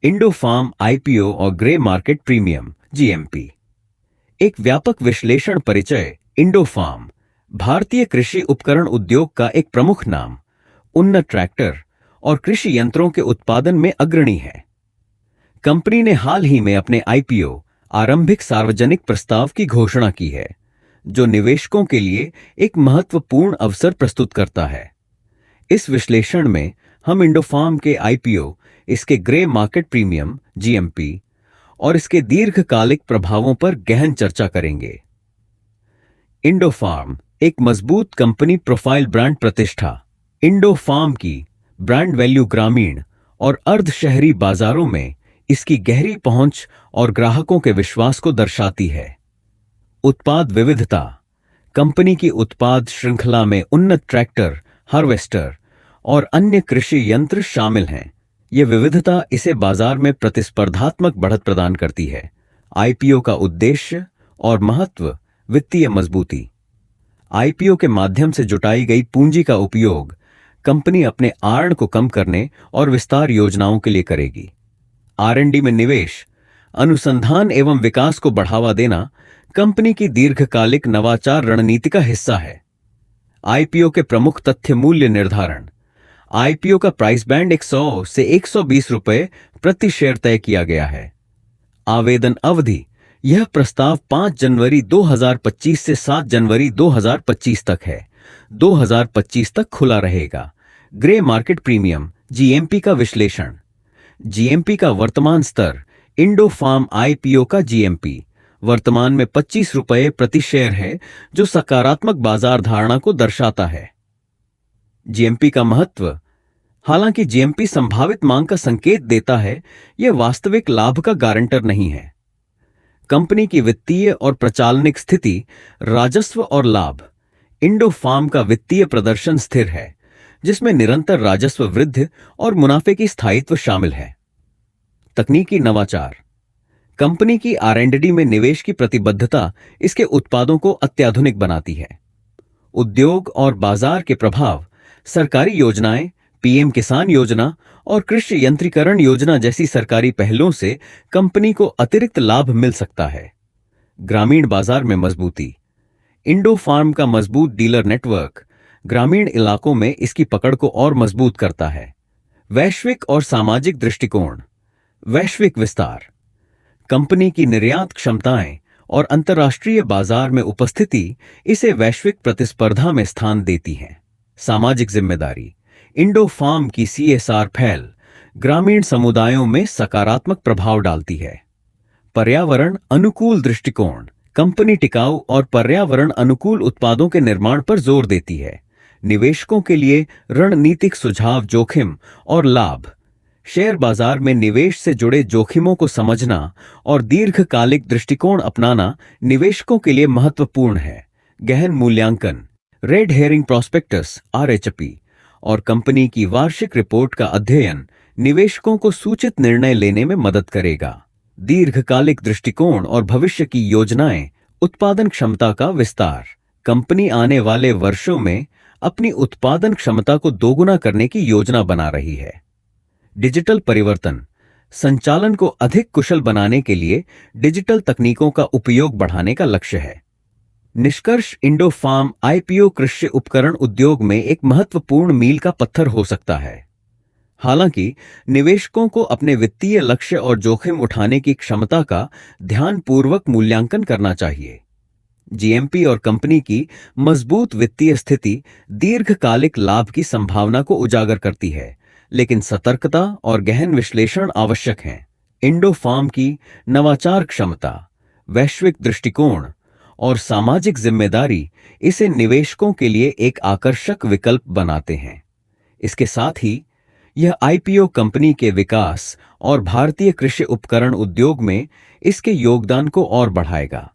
Indo farm IPO और grey market premium GMP. एक व्यापक विश्लेषण परिचय। इंडो फार्म भारतीय कृषि उपकरण उद्योग का एक प्रमुख नाम, उन्नत ट्रैक्टर और कृषि यंत्रों के उत्पादन में अग्रणी है। कंपनी ने हाल ही में अपने आईपीओ आरंभिक सार्वजनिक प्रस्ताव की घोषणा की है, जो निवेशकों के लिए एक महत्वपूर्ण अवसर प्रस्तुत करता है। इस विश्लेषण में हम इंडोफार्म के आईपीओ, इसके ग्रे मार्केट प्रीमियम जीएमपी और इसके दीर्घकालिक प्रभावों पर गहन चर्चा करेंगे। इंडोफार्म एक मजबूत कंपनी प्रोफाइल ब्रांड प्रतिष्ठा। इंडोफार्म की ब्रांड वैल्यू ग्रामीण और अर्ध शहरी बाजारों में इसकी गहरी पहुंच और ग्राहकों के विश्वास को दर्शाती है। उत्पाद विविधता। कंपनी की उत्पाद श्रृंखला में उन्नत ट्रैक्टर, हार्वेस्टर और अन्य कृषि यंत्र शामिल हैं। यह विविधता इसे बाजार में प्रतिस्पर्धात्मक बढ़त प्रदान करती है। आईपीओ का उद्देश्य और महत्व। वित्तीय मजबूती। आईपीओ के माध्यम से जुटाई गई पूंजी का उपयोग कंपनी अपने आर्न को कम करने और विस्तार योजनाओं के लिए करेगी। आरएनडी में निवेश, अनुसंधान एवं विकास को बढ़ावा देना कंपनी की दीर्घकालिक नवाचार रणनीति का हिस्सा है। आईपीओ के प्रमुख तथ्य मूल्य निर्धारण। आईपीओ का प्राइस बैंड 100 से 120 रुपए प्रति शेयर तय किया गया है। आवेदन अवधि। यह प्रस्ताव 5 जनवरी 2025 से 7 जनवरी 2025 तक है। 2025 तक खुला रहेगा। ग्रे मार्केट प्रीमियम जीएमपी का विश्लेषण। जीएमपी का वर्तमान स्तर। इंडो फार्म आईपीओ का जीएमपी वर्तमान में 25 रुपये प्रति शेयर है, जो सकारात्मक बाजार धारणा को दर्शाता है। जीएमपी का महत्व। हालांकि जीएमपी संभावित मांग का संकेत देता है, यह वास्तविक लाभ का गारंटर नहीं है। कंपनी की वित्तीय और प्रचालनिक स्थिति, राजस्व और लाभ। इंडो फार्म का वित्तीय प्रदर्शन स्थिर है, जिसमें निरंतर राजस्व वृद्धि और मुनाफे की स्थायित्व शामिल है। तकनीकी नवाचार। कंपनी की आरएनडी में निवेश की प्रतिबद्धता इसके उत्पादों को अत्याधुनिक बनाती है। उद्योग और बाजार के प्रभाव। सरकारी योजनाएं, पीएम किसान योजना और कृषि यंत्रीकरण योजना जैसी सरकारी पहलों से कंपनी को अतिरिक्त लाभ मिल सकता है। ग्रामीण बाजार में मजबूती। इंडो फार्म का मजबूत डीलर नेटवर्क ग्रामीण इलाकों में इसकी पकड़ को और मजबूत करता है। वैश्विक और सामाजिक दृष्टिकोण। वैश्विक विस्तार। कंपनी की निर्यात क्षमताएं और अंतर्राष्ट्रीय बाजार में उपस्थिति इसे वैश्विक प्रतिस्पर्धा में स्थान देती हैं। सामाजिक जिम्मेदारी। इंडो फार्म की सीएसआर पहल ग्रामीण समुदायों में सकारात्मक प्रभाव डालती है। पर्यावरण अनुकूल दृष्टिकोण। कंपनी टिकाऊ और पर्यावरण अनुकूल उत्पादों के निर्माण पर जोर देती है। निवेशकों के लिए रणनीतिक सुझाव। जोखिम और लाभ। शेयर बाजार में निवेश से जुड़े जोखिमों को समझना और दीर्घकालिक दृष्टिकोण अपनाना निवेशकों के लिए महत्वपूर्ण है। गहन मूल्यांकन। रेड हेरिंग प्रॉस्पेक्टस आरएचपी और कंपनी की वार्षिक रिपोर्ट का अध्ययन निवेशकों को सूचित निर्णय लेने में मदद करेगा। दीर्घकालिक दृष्टिकोण और भविष्य की योजनाएं। उत्पादन क्षमता का विस्तार। कंपनी आने वाले वर्षों में अपनी उत्पादन क्षमता को दोगुना करने की योजना बना रही है। डिजिटल परिवर्तन। संचालन को अधिक कुशल बनाने के लिए डिजिटल तकनीकों का उपयोग बढ़ाने का लक्ष्य है। निष्कर्ष। इंडो फार्म आईपीओ कृषि उपकरण उद्योग में एक महत्वपूर्ण मील का पत्थर हो सकता है। हालांकि निवेशकों को अपने वित्तीय लक्ष्य और जोखिम उठाने की क्षमता का ध्यानपूर्वक मूल्यांकन करना चाहिए। जीएमपी और कंपनी की मजबूत वित्तीय स्थिति दीर्घकालिक लाभ की संभावना को उजागर करती है, लेकिन सतर्कता और गहन विश्लेषण आवश्यक हैं। इंडो फार्म की नवाचार क्षमता, वैश्विक दृष्टिकोण और सामाजिक जिम्मेदारी इसे निवेशकों के लिए एक आकर्षक विकल्प बनाते हैं। इसके साथ ही यह आईपीओ कंपनी के विकास और भारतीय कृषि उपकरण उद्योग में इसके योगदान को और बढ़ाएगा।